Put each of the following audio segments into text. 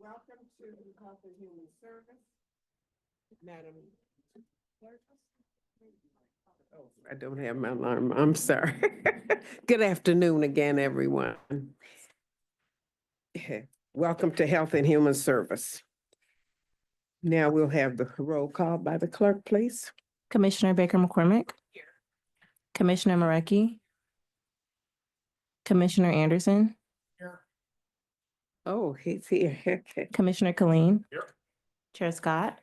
Welcome to Health and Human Service. Madam Clerk. Oh, I don't have my alarm. I'm sorry. Good afternoon again, everyone. Welcome to Health and Human Service. Now we'll have the roll call by the clerk, please. Commissioner Baker McCormick. Here. Commissioner Marecki. Commissioner Anderson. Here. Oh, he's here. Commissioner Killeen. Here. Chair Scott.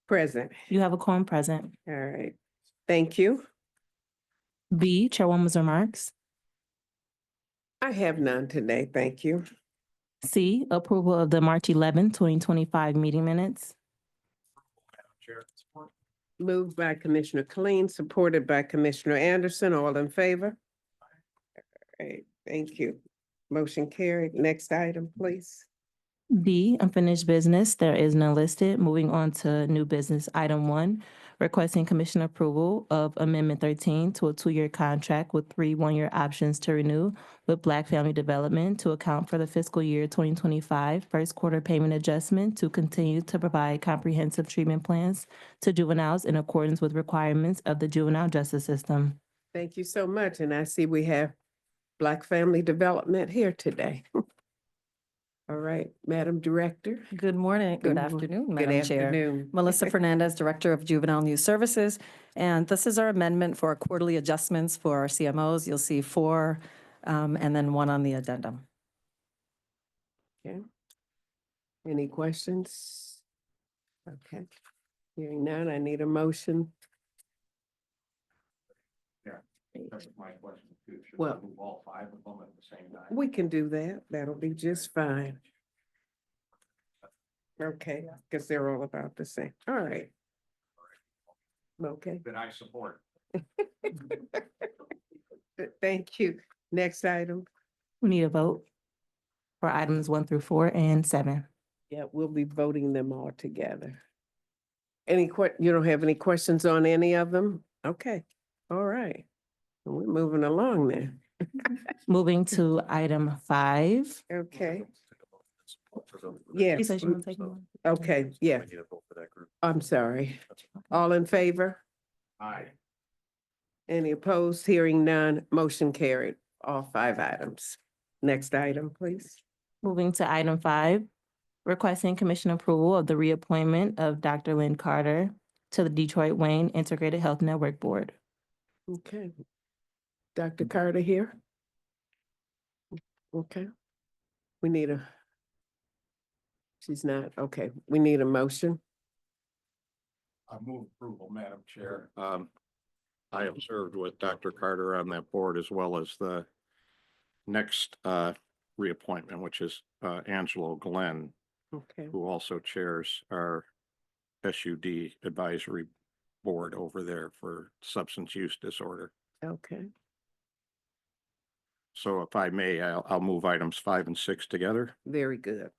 Present. You have a quorum present. All right. Thank you. B, Chairwoman's remarks. I have none today. Thank you. C, approval of the March 11, 2025 meeting minutes. Moved by Commissioner Killeen, supported by Commissioner Anderson. All in favor? All right, thank you. Motion carried. Next item, please. D, unfinished business. There is none listed. Moving on to new business, item 1, requesting commission approval of Amendment 13 to a 2-year contract with 3 one-year options to renew with Black Family Development to account for the fiscal year 2025 first quarter payment adjustment to continue to provide comprehensive treatment plans to juveniles in accordance with requirements of the juvenile justice system. Thank you so much. And I see we have Black Family Development here today. All right, Madam Director. Good morning, good Good morning. afternoon, Good Madam Chair. afternoon. Melissa Fernandez, Director of Juvenile News Services. And this is our amendment for our quarterly adjustments for our CMOs. You'll see 4 and then 1 on the addendum. Okay. Any questions? Okay. Hearing none, I need a motion. That's my question too. Should Well- we move all 5 of them at the same time? We can do that. That'll be just fine. Okay, because they're all about the same. All right. Okay, That I support. thank you. Next item. We need a vote for items 1 through 4 and 7. Yeah, we'll be voting them all together. You don't have any questions on any of them? Okay, all right. We're moving along now. Moving to item 5. Okay, yes, She said she would take one. okay, yeah, I'm sorry. All in favor? Aye. Any opposed? Hearing none, motion carried, all 5 items. Next item, please. Moving to item 5, requesting commission approval of the reappointment of Dr. Lynn Carter to the Detroit Wayne Integrated Health Network Board. Okay. Dr. Carter here? Okay. We need she's not, okay, we need a motion. I move approval, Madam Chair. I have served with Dr. Carter on that board as well as the next reappointment, which is Angelo Glenn, Okay, who also chairs our SUD advisory board over there for substance use disorder. okay. So if I may, I'll move items 5 and 6 together. Very good.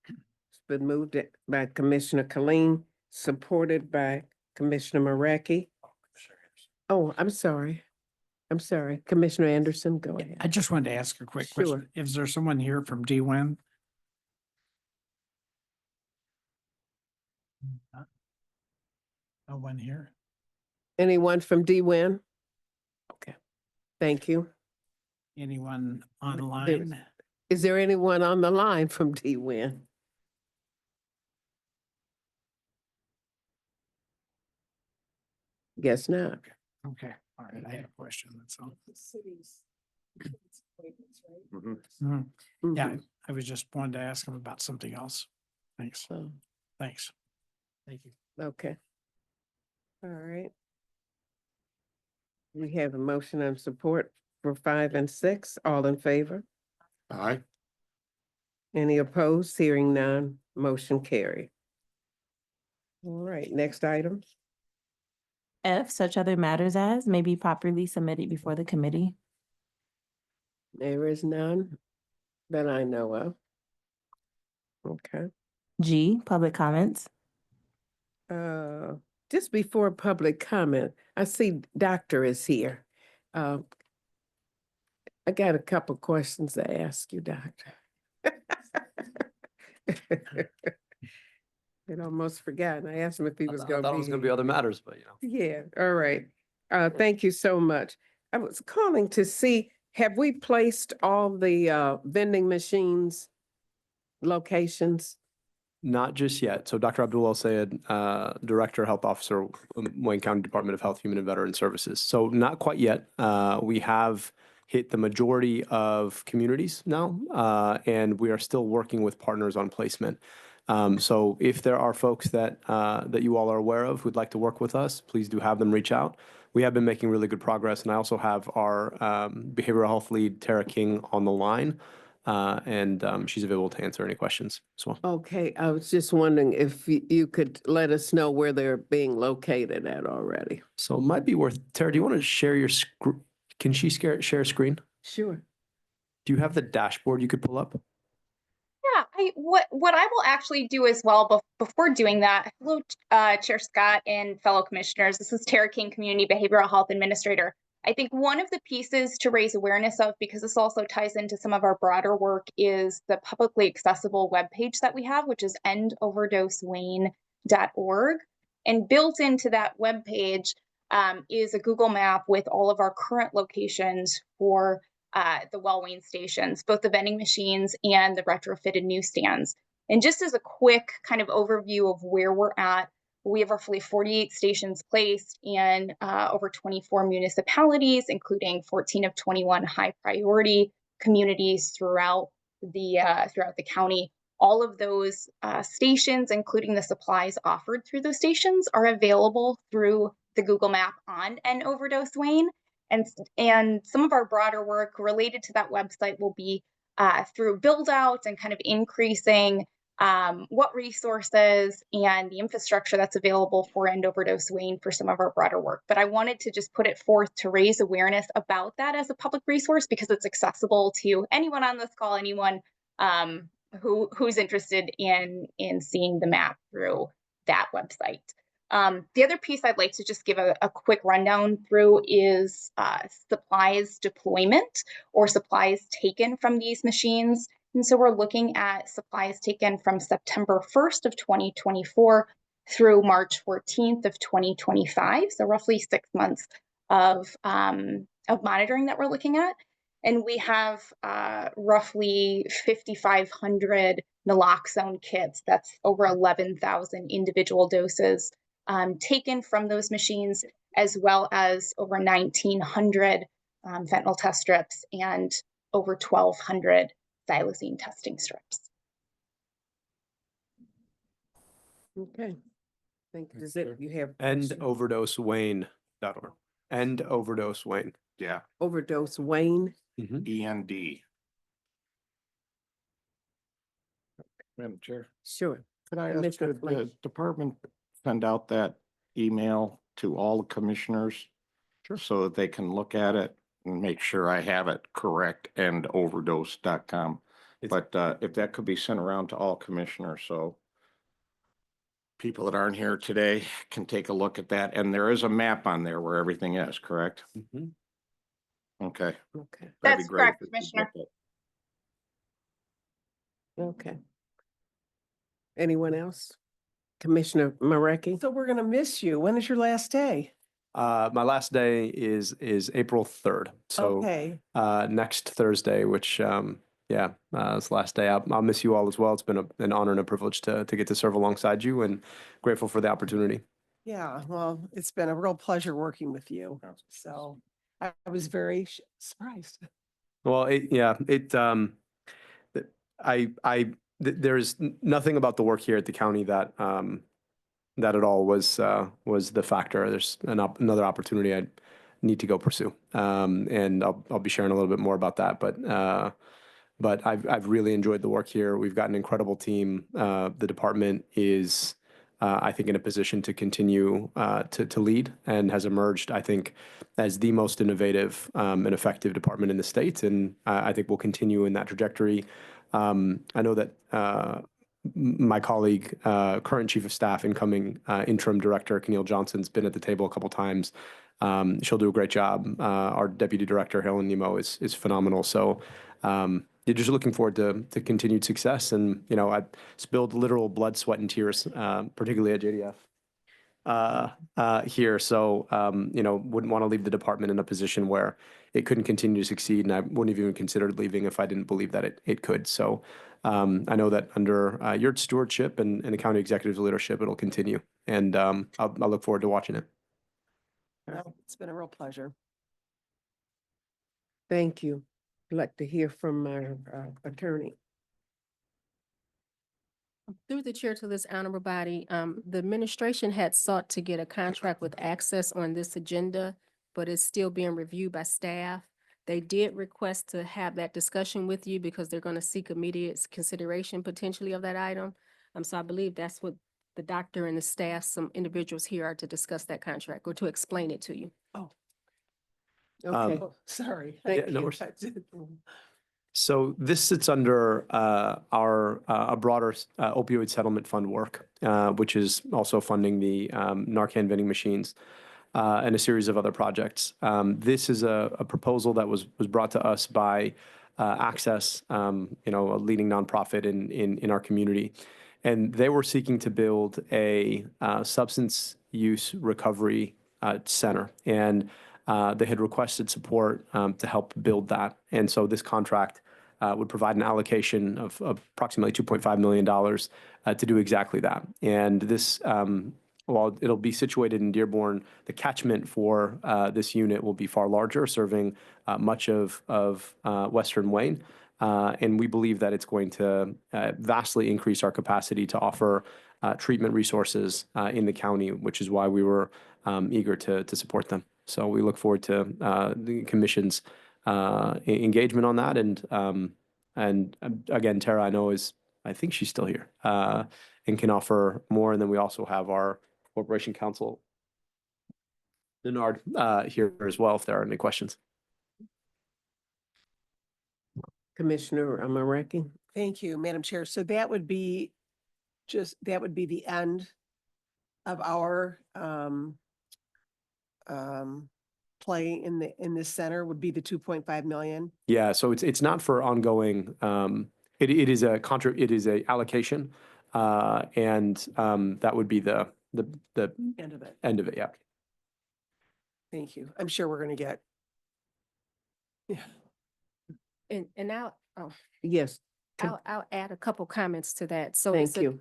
It's been moved by Commissioner Killeen, supported by Commissioner Marecki. Oh, I'm sorry. Commissioner Anderson, go ahead. I just wanted to ask a quick question. Is there someone here from DWIN? No one here? Anyone from DWIN? Okay, thank you. Anyone online? Is there anyone on the line from DWIN? Guess not. Okay, all right, I had a question, that's all. Mhm. Mhm. Yeah, Mhm. I was just wanted to ask him about something else. Thanks, So, thanks. Thank you. okay. All right. We have a motion and support for 5 and 6. All in favor? Aye. Any opposed? Hearing none, motion carried. All right, next item. F, such other matters as may be properly submitted before the committee. There is none that I know of. Okay. G, public comments. Just before public comment, I see Doctor is here. I got a couple questions to ask you, Doctor. It almost forgot. I asked him if he was I gonna thought it was gonna be here. other matters, but you know. Yeah, all right. Thank you so much. I was calling to see, have we placed all the vending machines locations? Not just yet. So Dr. Abdul El Sayed, Director, Health Officer, Wayne County Department of Health, Human and Veteran Services. So not quite yet. We have hit the majority of communities now, and we are still working with partners on placement. So if there are folks that you all are aware of who'd like to work with us, please do have them reach out. We have been making really good progress, and I also have our behavioral health lead, Tara King, on the line, and she's available to answer any questions as well. Okay, I was just wondering if you could let us know where they're being located at already. So it might be worth, Tara, do you want to share your can she share screen? Sure. Do you have the dashboard you could pull up? Yeah, what I will actually do as well before doing that. Hello, Chair Scott and fellow commissioners. This is Tara King, Community Behavioral Health Administrator. I think one of the pieces to raise awareness of, because this also ties into some of our broader work, is the publicly accessible webpage that we have, which is endoverdosewayne.org. And built into that webpage is a Google map with all of our current locations for the Wayne stations, both the vending machines and the retrofitted newsstands. And just as a quick kind of overview of where we're at, we have roughly 48 stations placed in over 24 municipalities, including 14 of 21 high priority communities throughout the county. All of those stations, including the supplies offered through those stations, are available through the Google Map on End Overdose Wayne. And some of our broader work related to that website will be through build out and kind of increasing what resources and the infrastructure that's available for End Overdose Wayne for some of our broader work. But I wanted to just put it forth to raise awareness about that as a public resource, because it's accessible to anyone on this call, anyone who's interested in seeing the map through that website. The other piece I'd like to just give a quick rundown through is supplies deployment or supplies taken from these machines. And so we're looking at supplies taken from September 1st of 2024 through March 14th of 2025. So roughly 6 months of monitoring that we're looking at. And we have roughly 5,500 naloxone kits. That's over 11,000 individual doses taken from those machines, as well as over 1,900 fentanyl test strips and over 1,200 xylazine testing strips. Okay. Thank you. Does it, you have Endoverdosewayne.org. Endoverdose Wayne. Yeah, Overdose Wayne? END. Madam Chair, Sure. could I ask Commissioner the Flake. department send out that email to all the commissioners? Sure. So that they can look at it and make sure I have it correct, endoverdose.com. It's- But if that could be sent around to all commissioners, so people that aren't here today can take a look at that. And there is a map on there where everything is, correct? Mhm. Okay. Okay, that'd be That's great correct, if we could Commissioner. get that. okay. Anyone else? Commissioner Marecki? So we're gonna miss you. When is your last day? My last day is April 3rd. So Okay, next Thursday, which is the last day. I'll miss you all as well. It's been an honor and a privilege to get to serve alongside you, and grateful for the opportunity. yeah, well, it's been a real pleasure working with you. So I was very surprised. Well, there's nothing about the work here at the county that that at all was the factor. There's another opportunity I need to go pursue, and I'll be sharing a little bit more about that. But I've really enjoyed the work here. We've got an incredible team. The department is, I think, in a position to continue to lead, and has emerged, I think, as the most innovative and effective department in the state. And I think we'll continue in that trajectory. I know that my colleague, current chief of staff, incoming interim director, Keneal Johnson's been at the table a couple times. She'll do a great job. Our deputy director, Helen Nemo, is phenomenal. So you're just looking forward to continued success. And, you know, I spilled literal blood, sweat, and tears, particularly at JDF here. So, you know, wouldn't want to leave the department in a position where it couldn't continue to succeed. And I wouldn't have even considered leaving if I didn't believe that it could. So I know that under your stewardship and the county executive's leadership, it'll continue. And I'll look forward to watching it. Well, it's been a real pleasure. Thank you. I'd like to hear from our attorney. Through the chair to this honorable body, the administration had sought to get a contract with Access on this agenda, but it's still being reviewed by staff. They did request to have that discussion with you because they're going to seek immediate consideration potentially of that item. So I believe that's what the doctor and the staff, some individuals here are to discuss that contract or to explain it to you. Okay, Oh, sorry. Thank no you. worries. So this sits under a broader opioid settlement fund work, which is also funding the Narcan vending machines and a series of other projects. This is a proposal that was brought to us by Access, you know, a leading nonprofit in our community, and they were seeking to build a substance use recovery center, and they had requested support to help build that. And so this contract would provide an allocation of approximately $2.5 million to do exactly that. And this, while it'll be situated in Dearborn, the catchment for this unit will be far larger, serving much of Western Wayne. And we believe that it's going to vastly increase our capacity to offer treatment resources in the county, which is why we were eager to support them. So we look forward to the commission's engagement on that. And again, Tara, I think she's still here and can offer more. And then we also have our Corporation Counsel, Denard, here as well, if there are any questions. Commissioner Mareki. Thank you, Madam Chair. So that would be the end of our play in this center would be the 2.5 million. Yeah, so it's not for ongoing. It is a allocation, and that would be the End of it. end of it. Yeah. Thank you. I'm sure we're going to get. Yeah. And now, Yes, I'll add a couple comments to that. So Thank it's a you.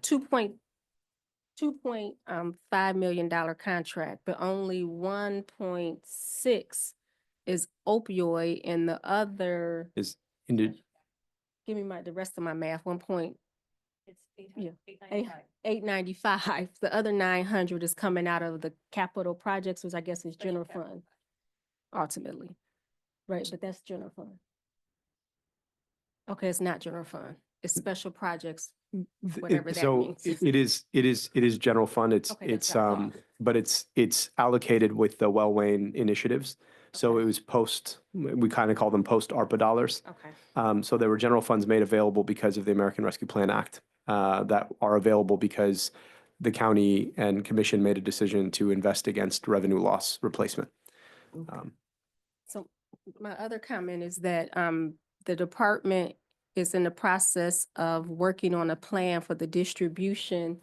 $2.5 million contract, but only 1.6 is opioid and the other, Is into give me the rest of my math, 895. The other 900 is coming out of the capital projects, which I guess is general fund ultimately. Right, but that's general fund. Okay, it's not general fund. It's special projects. Whatever that so means. it is general fund. Okay, that's what I thought. But it's allocated with the Wayne initiatives. So Okay. it was we kind of call them post ARPA dollars. Okay. So there were general funds made available because of the American Rescue Plan Act that are available because the county and commission made a decision to invest against revenue loss replacement. So my other comment is that the department is in the process of working on a plan for the distribution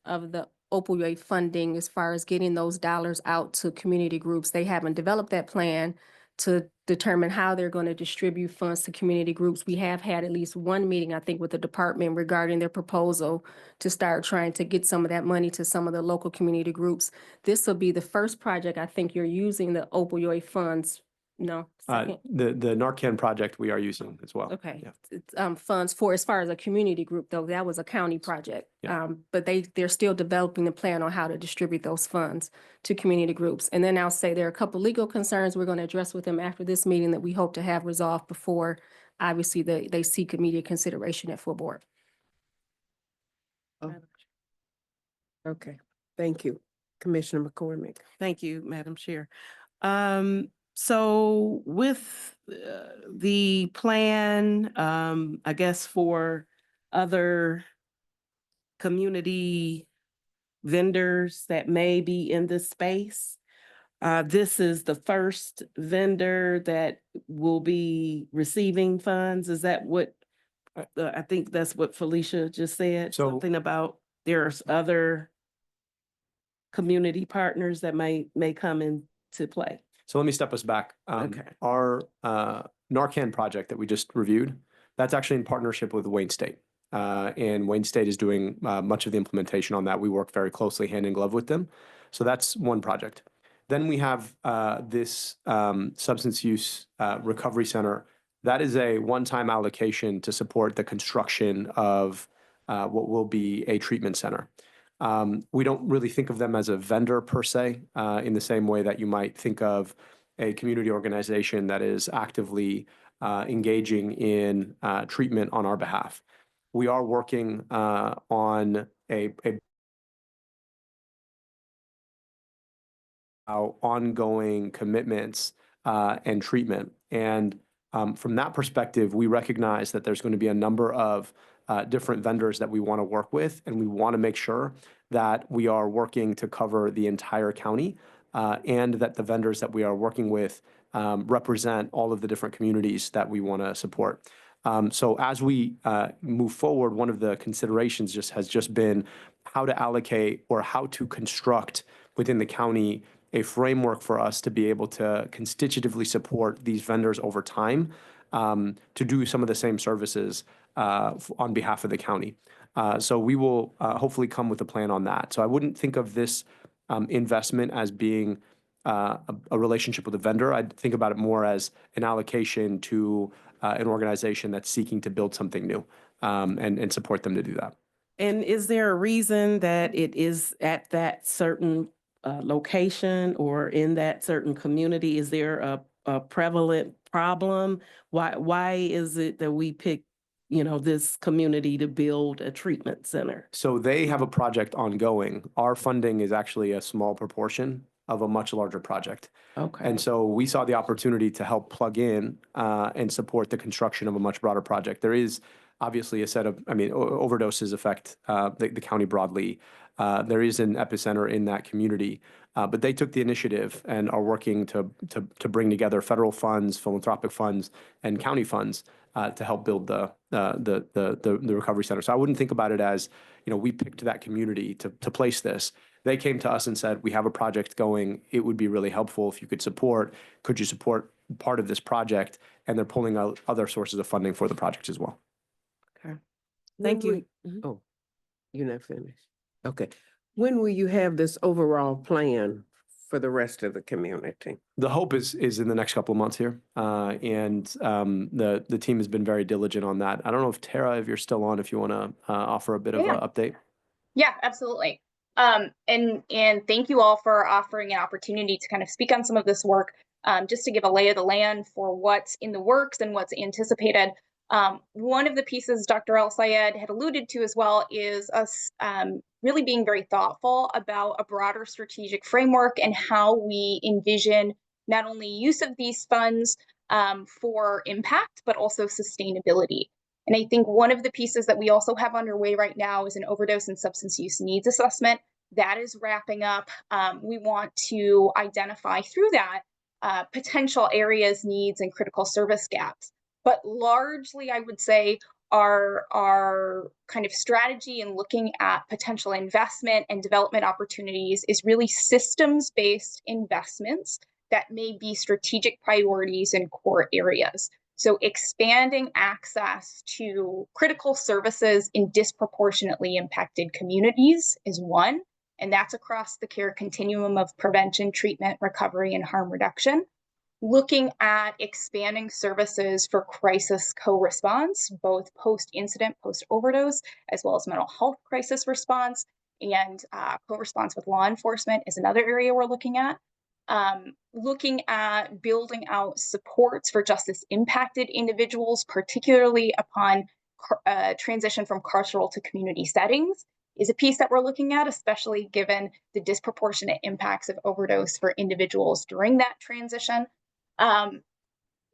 of the opioid funding as far as getting those dollars out to community groups. They haven't developed that plan to determine how they're going to distribute funds to community groups. We have had at least one meeting, I think, with the department regarding their proposal to start trying to get some of that money to some of the local community groups. This will be the first project I think you're using the opioid funds. No, second. The Narcan project we are using as well. Okay, Yeah. it's, funds for, as far as a community group though, that was a county project. Yeah. But they're still developing the plan on how to distribute those funds to community groups. And then I'll say there are a couple legal concerns we're going to address with them after this meeting that we hope to have resolved before, obviously, they seek immediate consideration at full board. okay. Thank you. Commissioner McCormick. Thank you, Madam Chair. So with the plan, I guess for other community vendors that may be in this space, this is the first vendor that will be receiving funds. Is that what I think that's what Felicia just said, So- something about there's other community partners that may come into play. So let me step us back. Okay. Our Narcan project that we just reviewed, that's actually in partnership with Wayne State. And Wayne State is doing much of the implementation on that. We work very closely hand in glove with them. So that's one project. Then we have this substance use recovery center. That is a one-time allocation to support the construction of what will be a treatment center. We don't really think of them as a vendor per se, in the same way that you might think of a community organization that is actively engaging in treatment on our behalf. We are working on our ongoing commitments and treatment. And from that perspective, we recognize that there's going to be a number of different vendors that we want to work with, and we want to make sure that we are working to cover the entire county, and that the vendors that we are working with represent all of the different communities that we want to support. So as we move forward, one of the considerations has just been how to allocate or how to construct within the county a framework for us to be able to constitutively support these vendors over time, to do some of the same services on behalf of the county. So we will hopefully come with a plan on that. So I wouldn't think of this investment as being a relationship with a vendor. I'd think about it more as an allocation to an organization that's seeking to build something new, and support them to do that. And is there a reason that it is at that certain location or in that certain community? Is there a prevalent problem? Why is it that we pick, this community to build a treatment center? So they have a project ongoing. Our funding is actually a small proportion of a much larger project. Okay. And so we saw the opportunity to help plug in and support the construction of a much broader project. There is obviously a set of, overdoses affect the county broadly. There is an epicenter in that community, but they took the initiative and are working to bring together federal funds, philanthropic funds, and county funds to help build the recovery center. So I wouldn't think about it as, we picked that community to place this. They came to us and said, we have a project going. It would be really helpful if you could support. Could you support part of this project? And they're pulling out other sources of funding for the project as well. Okay. Thank you. Oh, you're not finished. Okay. When will you have this overall plan for the rest of the community? The hope is in the next couple of months here. And the team has been very diligent on that. I don't know if Tara, if you're still on, if you want to offer a bit of an update. Yeah, absolutely. And thank you all for offering an opportunity to kind of speak on some of this work, just to give a lay of the land for what's in the works and what's anticipated. One of the pieces Dr. El-Sayed had alluded to as well is us really being very thoughtful about a broader strategic framework and how we envision not only use of these funds for impact, but also sustainability. And I think one of the pieces that we also have underway right now is an overdose and substance use needs assessment. That is wrapping up. We want to identify through that potential areas, needs, and critical service gaps. But largely, I would say, our kind of strategy in looking at potential investment and development opportunities is really systems-based investments that may be strategic priorities in core areas. So expanding access to critical services in disproportionately impacted communities is one, and that's across the care continuum of prevention, treatment, recovery, and harm reduction. Looking at expanding services for crisis co-response, both post-incident, post-overdose, as well as mental health crisis response, and co-response with law enforcement is another area we're looking at. Looking at building out supports for justice-impacted individuals, particularly upon transition from carceral to community settings, is a piece that we're looking at, especially given the disproportionate impacts of overdose for individuals during that transition.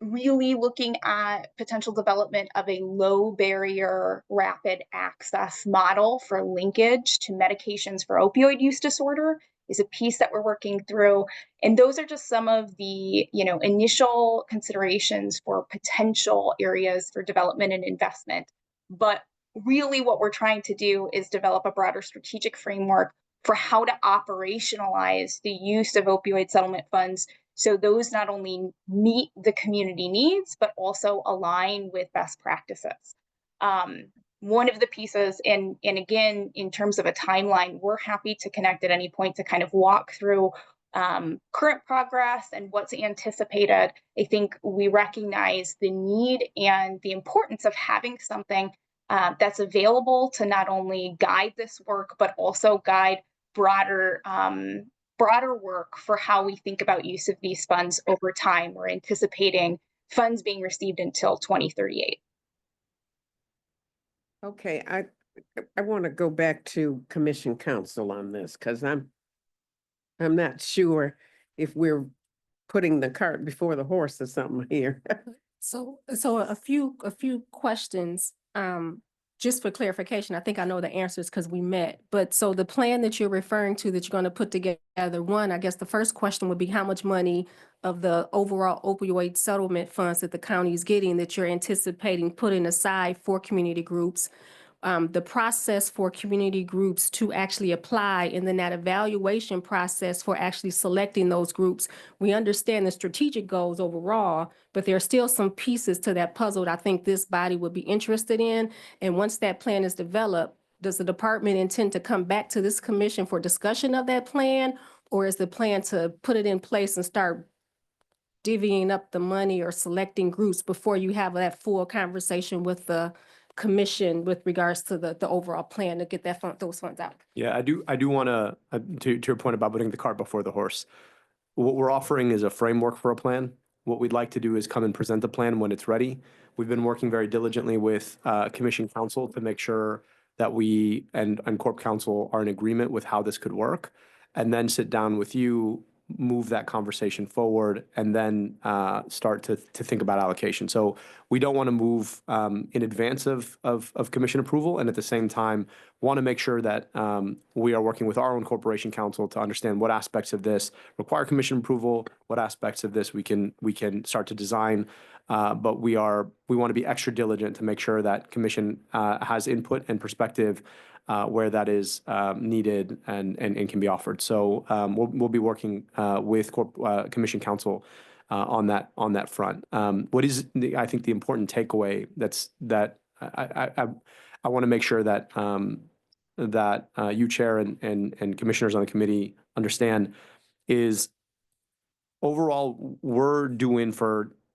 Really looking at potential development of a low barrier, rapid access model for linkage to medications for opioid use disorder is a piece that we're working through. And those are just some of the, initial considerations for potential areas for development and investment. But really what we're trying to do is develop a broader strategic framework for how to operationalize the use of opioid settlement funds so those not only meet the community needs, but also align with best practices. One of the pieces, and again, in terms of a timeline, we're happy to connect at any point to kind of walk through current progress and what's anticipated. I think we recognize the need and the importance of having something that's available to not only guide this work, but also guide broader work for how we think about use of these funds over time. We're anticipating funds being received until 2038. Okay, I want to go back to Commission Council on this because I'm not sure if we're putting the cart before the horse or something here. So a few questions, just for clarification. I think I know the answers because we met, but so the plan that you're referring to that you're going to put together, one, I guess the first question would be how much money of the overall opioid settlement funds that the county is getting that you're anticipating putting aside for community groups, the process for community groups to actually apply, and then that evaluation process for actually selecting those groups. We understand the strategic goals overall, but there are still some pieces to that puzzle that I think this body would be interested in. And once that plan is developed, does the department intend to come back to this commission for discussion of that plan? Or is the plan to put it in place and start divvying up the money or selecting groups before you have that full conversation with the commission with regards to the overall plan to get those funds out? Yeah, I do want to your point about putting the cart before the horse. What we're offering is a framework for a plan. What we'd like to do is come and present the plan when it's ready. We've been working very diligently with Commission Council to make sure that we and Corp Council are in agreement with how this could work, and then sit down with you, move that conversation forward, and then start to think about allocation. So we don't want to move in advance of commission approval, and at the same time want to make sure that we are working with our own corporation counsel to understand what aspects of this require commission approval, what aspects of this we can start to design. But we want to be extra diligent to make sure that commission has input and perspective where that is needed and can be offered. So we'll be working with Commission Council on that front. What is I think the important takeaway that I want to make sure that you, Chair, and commissioners on the committee understand is overall we're doing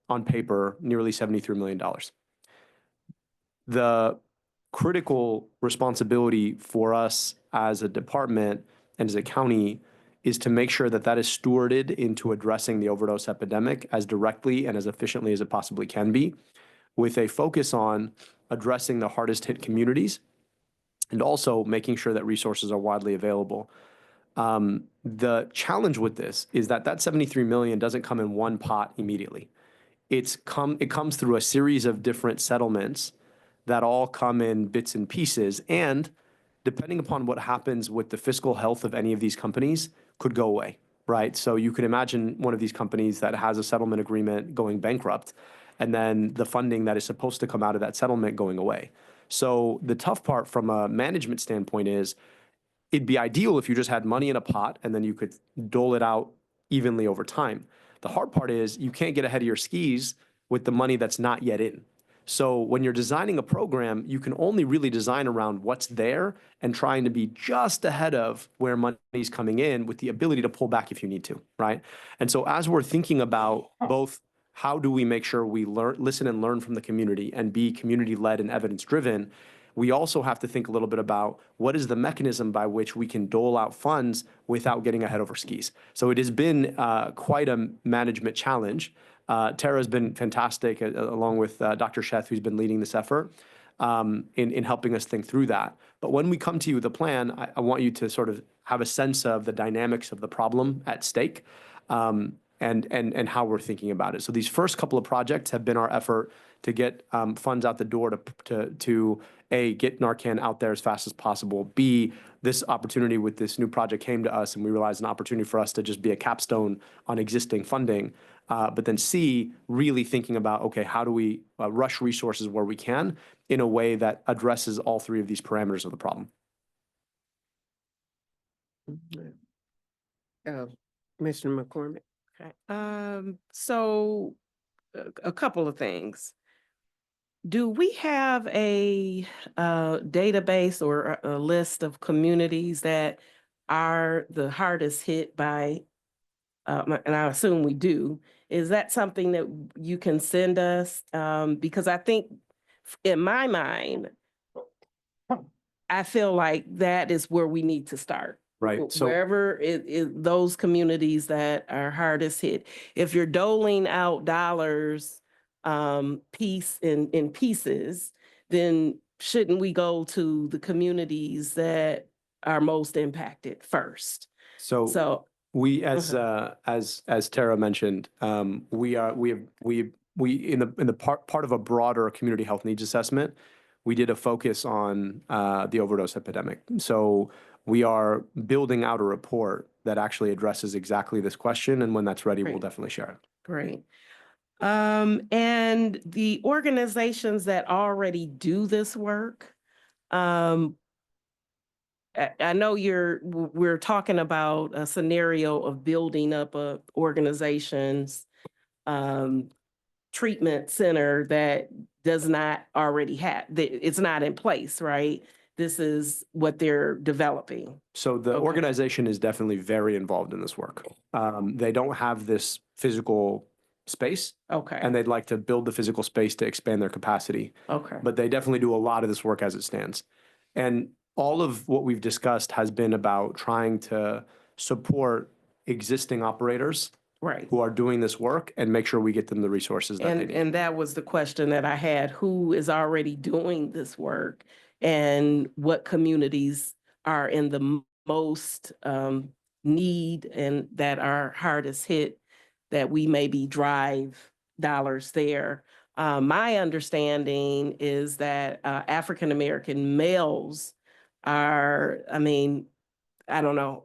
on paper nearly $73 million. The critical responsibility for us as a department and as a county is to make sure that that is stewarded into addressing the overdose epidemic as directly and as efficiently as it possibly can be, with a focus on addressing the hardest hit communities and also making sure that resources are widely available. The challenge with this is that $73 million doesn't come in one pot immediately. It comes through a series of different settlements that all come in bits and pieces, and depending upon what happens with the fiscal health of any of these companies, could go away, right? So you could imagine one of these companies that has a settlement agreement going bankrupt, and then the funding that is supposed to come out of that settlement going away. So the tough part from a management standpoint is it'd be ideal if you just had money in a pot and then you could dole it out evenly over time. The hard part is you can't get ahead of your skis with the money that's not yet in. So when you're designing a program, you can only really design around what's there and trying to be just ahead of where money's coming in with the ability to pull back if you need to, right? And so as we're thinking about both how do we make sure we listen and learn from the community and be community-led and evidence-driven, we also have to think a little bit about what is the mechanism by which we can dole out funds without getting ahead of our skis. So it has been quite a management challenge. Tara has been fantastic, along with Dr. Sheth, who's been leading this effort in helping us think through that. But when we come to you with a plan, I want you to sort of have a sense of the dynamics of the problem at stake and how we're thinking about it. So these first couple of projects have been our effort to get funds out the door to A, get Narcan out there as fast as possible. B, this opportunity with this new project came to us and we realized an opportunity for us to just be a capstone on existing funding. But then C, really thinking about, okay, how do we rush resources where we can in a way that addresses all three of these parameters of the problem? Commissioner McCormick. Okay. So a couple of things. Do we have a database or a list of communities that are the hardest hit by, and I assume we do, is that something that you can send us? Because I think in my mind, I feel like that is where we need to start. Right. So Wherever those communities that are hardest hit, if you're doling out dollars in pieces, then shouldn't we go to the communities that are most impacted first? So we, as Tara mentioned, we in the part of a broader community health needs assessment, we did a focus on the overdose epidemic. So we are building out a report that actually addresses exactly this question, and when that's ready, we'll Great. definitely share it. great. And the organizations that already do this work, I know we're talking about a scenario of building up a organization's treatment center that does not already have, it's not in place, right? This is what they're developing. So the Okay. organization is definitely very involved in this work. They don't have this physical space, Okay, and they'd like to build the physical space to expand their capacity. okay, But they definitely do a lot of this work as it stands. And all of what we've discussed has been about trying to support existing operators right. who are doing this work and make sure we get them the resources that they And, need. and that was the question that I had, who is already doing this work? And what communities are in the most need and that are hardest hit, that we maybe drive dollars there. My understanding is that African-American males are, I mean, I don't know,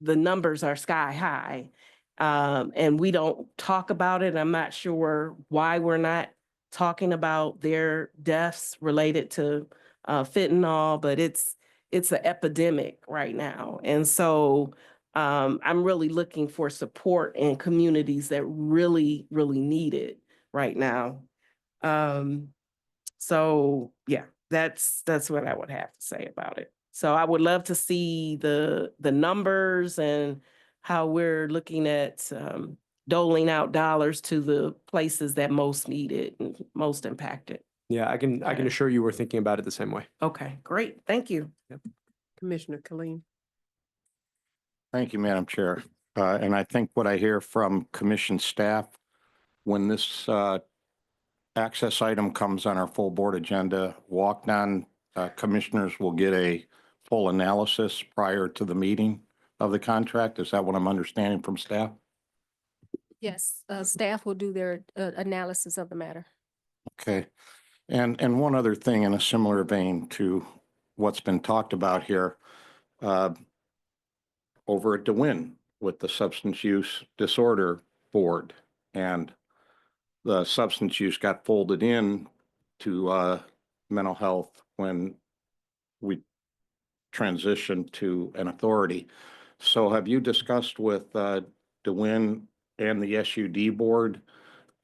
the numbers are sky high. And we don't talk about it. I'm not sure why we're not talking about their deaths related to fentanyl, but it's an epidemic right now. And so I'm really looking for support in communities that really, really need it right now. So yeah, that's what I would have to say about it. So I would love to see the numbers and how we're looking at doling out dollars to the places that most need it and most impacted. Yeah, I can assure you we're thinking about it the same way. Okay, great. Thank you. Commissioner Khalil. Thank you, Madam Chair. And I think what I hear from commission staff, when this access item comes on our full board agenda, walked-on commissioners will get a full analysis prior to the meeting of the contract. Is that what I'm understanding from staff? Yes, staff will do their analysis of the matter. Okay. And one other thing in a similar vein to what's been talked about here, over at DeWin with the Substance Use Disorder Board, and the substance use got folded in to mental health when we transitioned to an authority. So have you discussed with DeWin and the SUD board?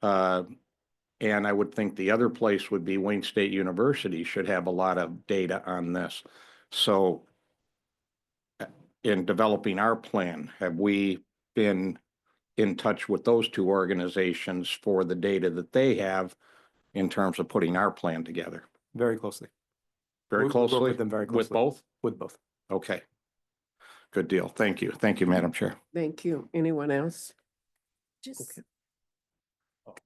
And I would think the other place would be Wayne State University should have a lot of data on this. So in developing our plan, have we been in touch with those two organizations for the data that they have in terms of putting our plan together? Very closely. Very We work closely? with them very With closely. both? With both. Okay. Good deal. Thank you. Thank you, Madam Chair. Thank you. Anyone else? Just, Okay.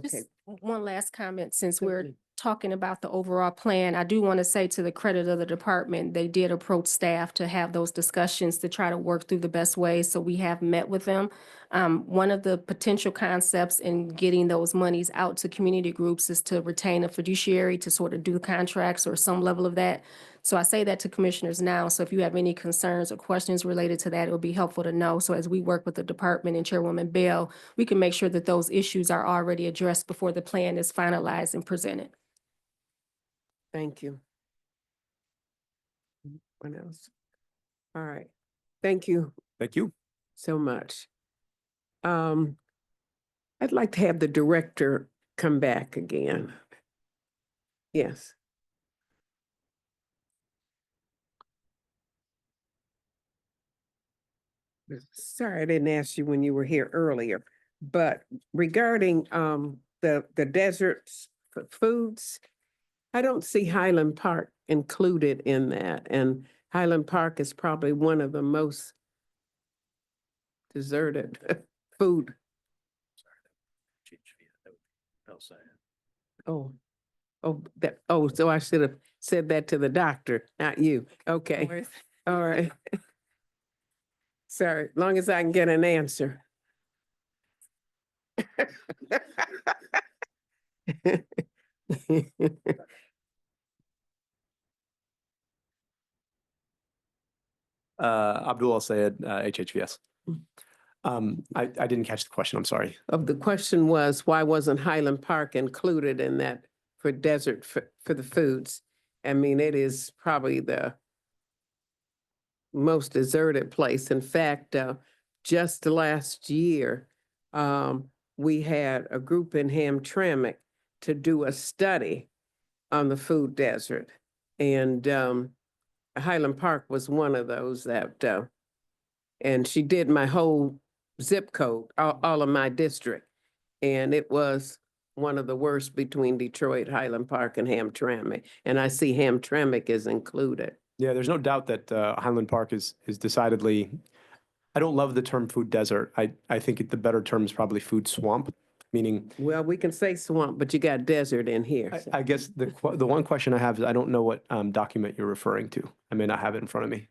just one last comment, since we're talking about the overall plan, I do want to say to the credit of the department, they did approach staff to have those discussions to try to work through the best way. So we have met with them. One of the potential concepts in getting those monies out to community groups is to retain a fiduciary to sort of do contracts or some level of that. So I say that to commissioners now. So if you have any concerns or questions related to that, it would be helpful to know. So as we work with the department and Chairwoman Bell, we can make sure that those issues are already addressed before the plan is finalized and presented. Thank you. What else? All right. Thank you Thank you. so much. I'd like to have the director come back again. Yes. Sorry, I didn't ask you when you were here earlier, but regarding the deserts foods, I don't see Highland Park included in that, and Highland Park is probably one of the most deserted food. So I should have said that to the doctor, not you. Okay, all right. Sorry, long as I can get an answer. Abdul Sayed, HHVS. I didn't catch the question. I'm sorry. The question was, why wasn't Highland Park included in that for desert for the foods? I mean, it is probably the most deserted place. In fact, just last year, we had a group in Hamtramck to do a study on the food desert. And Highland Park was one of those that, and she did my whole zip code, all of my district. And it was one of the worst between Detroit, Highland Park, and Hamtramck. And I see Hamtramck is included. Yeah, there's no doubt that Highland Park is decidedly, I don't love the term food desert. I think the better term is probably food swamp, meaning. Well, we can say swamp, but you got desert in here. So. I guess the one question I have is I don't know what document you're referring to. I may not have it in front of me.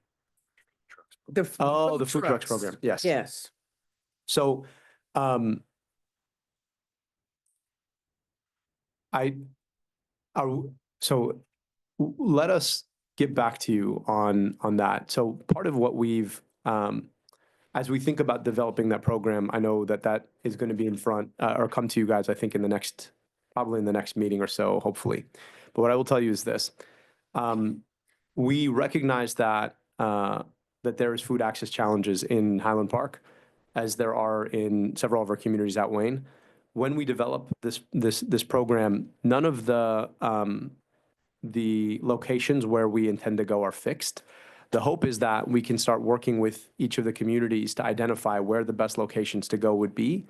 The the food trucks program. Yes. Yes. So, let us get back to you on that. So part of what we've, as we think about developing that program, I know that is going to be in front or come to you guys, I think probably in the next meeting or so, hopefully. But what I will tell you is this. We recognize that there is food access challenges in Highland Park, as there are in several of our communities at Wayne. When we develop this program, none of the locations where we intend to go are fixed. The hope is that we can start working with each of the communities to identify where the best locations to go would be,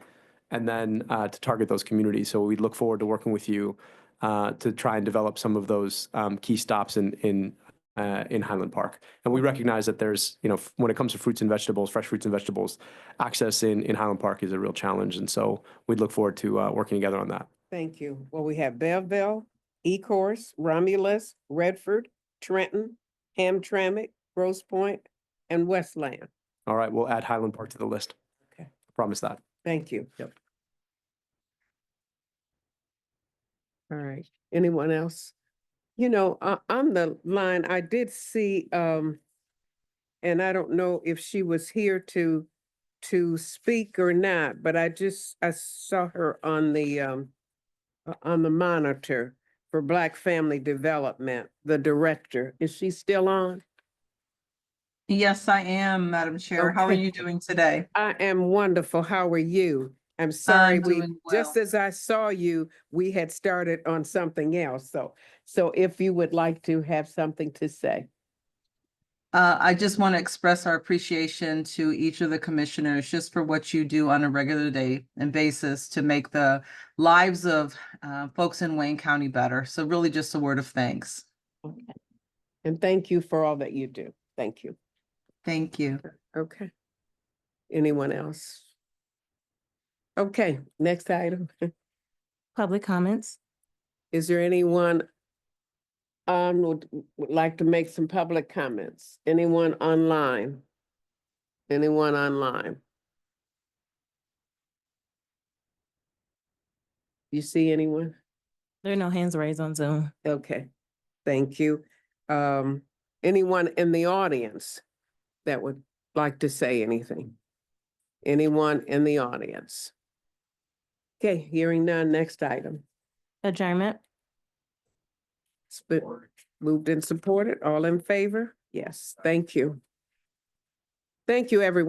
and then to target those communities. So we look forward to working with you to try and develop some of those key stops in Highland Park. And we recognize that there's, when it comes to fruits and vegetables, fresh fruits and vegetables, access in Highland Park is a real challenge. And so we'd look forward to working together on that. Thank you. Well, we have Belleville, Ecorse, Romulus, Redford, Trenton, Hamtramck, Grosse Pointe, and Westland. All right, we'll add Highland Park to the list. Okay. I promise that. Thank you. Yep. All right. Anyone else? On the line, I did see, and I don't know if she was here to speak or not, but I saw her on the monitor for Black Family Development, the director. Is she still on? Yes, I am, Madam Chair. How are Okay. you doing today? I am wonderful. How are you? I'm sorry, I'm doing just well. as I saw you, we had started on something else. So if you would like to have something to say. I just want to express our appreciation to each of the commissioners just for what you do on a regular day and basis to make the lives of folks in Wayne County better. So really just a word of thanks. Okay. And thank you for all that you do. Thank you. Thank you. Okay. Anyone else? Okay, next item. Public comments. Is there anyone would like to make some public comments? Anyone online? Anyone online? You see anyone? There are no hands raised on Zoom. Okay, thank you. Anyone in the audience that would like to say anything? Anyone in the audience? Okay, hearing none, next item. Adjournment. It's been moved and supported. All in favor? Yes, thank you. Thank you, everyone.